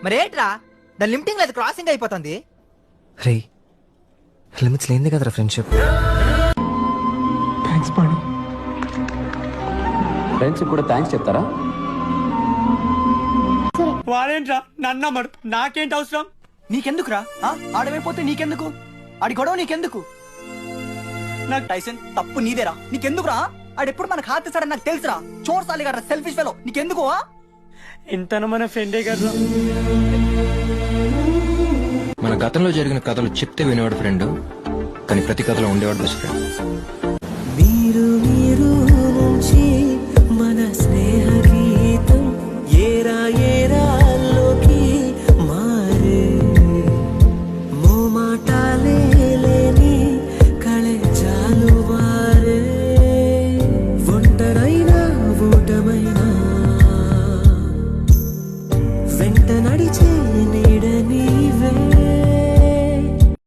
మరేట్రా దాని లిమిటింగ్ లేదు, క్రాసింగ్ అయిపోతుంది. రే లిమిట్స్ లేనిది కదరా ఫ్రెండ్షిప్. థ్యాంక్స్ పాణి. ఫ్రెండ్స్ కూడా థ్యాంక్స్ చెప్తారా? వాడేంట్రా నన్నమ్మడు, నాకేంటి అవసరం? నీకెందుకురా? ఆడమైపోతే నీకెందుకు? ఆడి గొడవ నీకెందుకు? నాకు టైసన్ తప్పు నీదేరా, నీకెందుకురా? ఆడెప్పుడు మనకు హాత్ ఇస్తాడని నాకు తెలుసురా. చోర్సాలి కదా సెల్ఫిష్ ఫెలో, నీకెందుకు? ఇంతన మన ఫ్రెండే కదా. మన గతంలో జరిగిన కథలు చెప్తే వినేవాడు ఫ్రెండ్, కానీ ప్రతి కథలో ఉండేవాడు బెస్ట్ ఫ్రెండ్. మీరు మీరు నుంచి మన స్నేహ గీతం ఏరా ఏరాల్లోకి మారే, మోమాటాలే లేని కళే చాలు వారే, ఒంటరైనా ఓటమైనా వెంటన